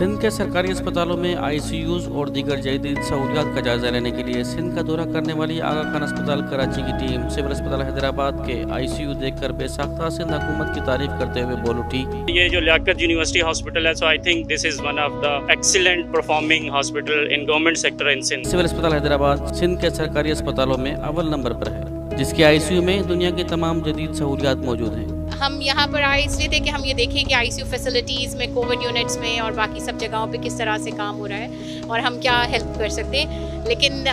सिंध के सरकारी अस्पतालों में आईसीयूज और दीगर जदीद सहूलियात का जायजा लेने के लिए सिंध का दौरा करने वाली आगा खान अस्पताल कराची की टीम सिविल अस्पताल हैदराबाद के आईसीयू देखकर बेसाख्ता सिंध हुकूमत की तारीफ करते हुए बोल उठी। ये जो लियाकत यूनिवर्सिटी हॉस्पिटल है, so I think this is one of the excellent performing hospital in government sector in Sindh. Civil अस्पताल हैदराबाद सिंध के सरकारी अस्पतालों में अव्वल नंबर पर है, जिसके आईसीयू में दुनिया की तमाम जदीद सहूलियात मौजूद हैं। हम यहाँ पर आए इसलिए थे कि हम ये देखें कि आईसीयू फैसिलिटीज़ में, कोविड यूनिट्स में और बाकी सब जगहों पे किस तरह से काम हो रहा है और हम क्या हेल्प कर सकते हैं। लेकिन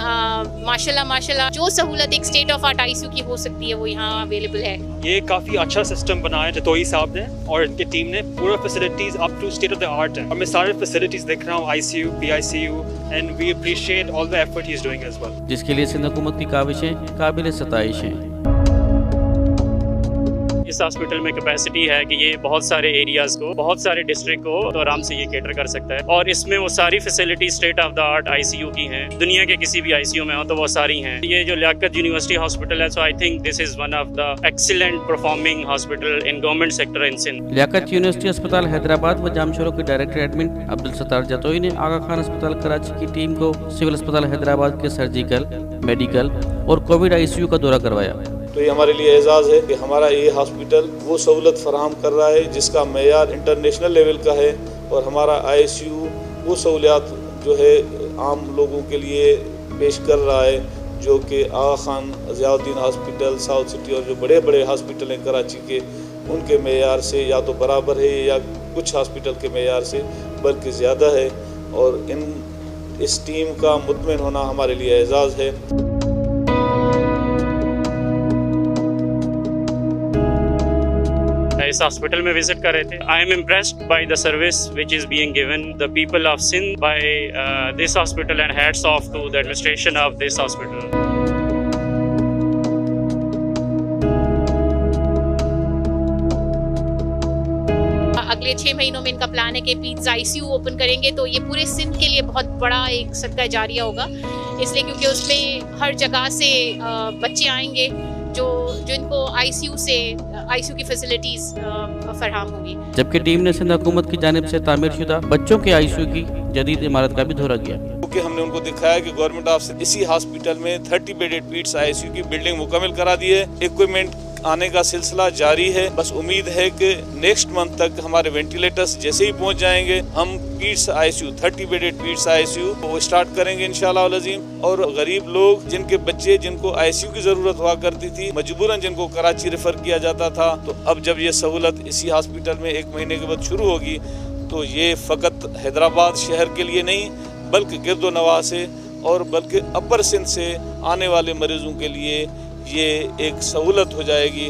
माशाल्लाह जो सहूलत एक स्टेट ऑफ आर्ट आईसीयू की हो सकती है वो यहाँ अवेलेबल है। ये काफ़ी अच्छा सिस्टम बनाया जतोई साहब ने और इनकी टीम ने। पूरा facilities up to state of the art है और मैं सारे फैसिलिटीज़ देख रहा हूँ, ICU, PICU, and we appreciate all the effort he is doing as well, जिसके लिए सिंध हुकूमत की काविशें काबिल सताइश हैं। इस हॉस्पिटल में कैपेसिटी है कि ये बहुत सारे एरियाज को, बहुत सारे डिस्ट्रिक्ट को तो आराम से ये केटर कर सकता है और इसमें वो सारी facility state of the art ICU की हैं। दुनिया के किसी भी आईसीयू में हो तो वो सारी हैं। ये जो लियाकत यूनिवर्सिटी हॉस्पिटल है, so I think this is one of the excellent performing hospital in government sector in Sindh. Liaquat university अस्पताल हैदराबाद व जामशोरों के डायरेक्टर एडमिन अब्दुल सत्तार जतोई ने आगा खान अस्पताल कराची की टीम को सिविल अस्पताल हैदराबाद के सर्जिकल, मेडिकल और कोविड आईसीयू का दौरा करवाया। तो ये हमारे लिए एजाज़ है कि हमारा ये हॉस्पिटल वो सहूलत फराहम कर रहा है जिसका मेयार इंटरनेशनल लेवल का है और हमारा आईसीयू वो सहूलियात जो है आम लोगों के लिए पेश कर रहा है, जो कि Aga Khan Ziauddin hospital, south city और जो बड़े बड़े हॉस्पिटल हैं कराची के, उनके मेयार से या तो बराबर है या कुछ हॉस्पिटल के मेयार से बल्कि ज़्यादा है। और इस टीम का मुतमिन होना हमारे लिए एजाज़ है। इस हॉस्पिटल में विजिट कर रहे थे। I am impressed by the service which is being given the people of Sindh by this hospital and hats off to the administration of this hospital. अगले 6 महीनों में इनका प्लान है कि पीट्स आईसीयू ओपन करेंगे, तो ये पूरे सिंध के लिए बहुत बड़ा एक सदका जारिया होगा, इसलिए क्योंकि उसमें हर जगह से बच्चे आएंगे जो इनको आईसीयू की फैसिलिटीज फराहम होगी। जबकि टीम ने सिंध हुकूमत की जानिब से तामीर शुदा बच्चों के आईसीयू की जदीद इमारत का भी दौरा किया, क्योंकि हमने उनको दिखाया कि गवर्नमेंट ऑफ इसी हॉस्पिटल में 30 बेडेड पीट्स आईसीयू की बिल्डिंग मुकम्मल करा दी है। इक्विपमेंट आने का सिलसिला जारी है। बस उम्मीद है कि नेक्स्ट मंथ तक हमारे वेंटिलेटर्स जैसे ही पहुंच जाएंगे, हम Pitt's ICU 30 bedded Pitt's ICU वो स्टार्ट करेंगे इंशाल्लाह अज़ीम। और गरीब लोग जिनके बच्चे जिनको आईसीयू की जरूरत हुआ करती थी, मजबूरन जिनको कराची रेफर किया जाता था, तो अब जब ये सहूलत इसी हॉस्पिटल में 1 महीने के बाद शुरू होगी, तो ये फ़कत हैदराबाद शहर के लिए नहीं बल्कि गिरदो नवाह से और बल्कि अपर सिंध से आने वाले मरीजों के लिए ये एक सहूलत हो जाएगी।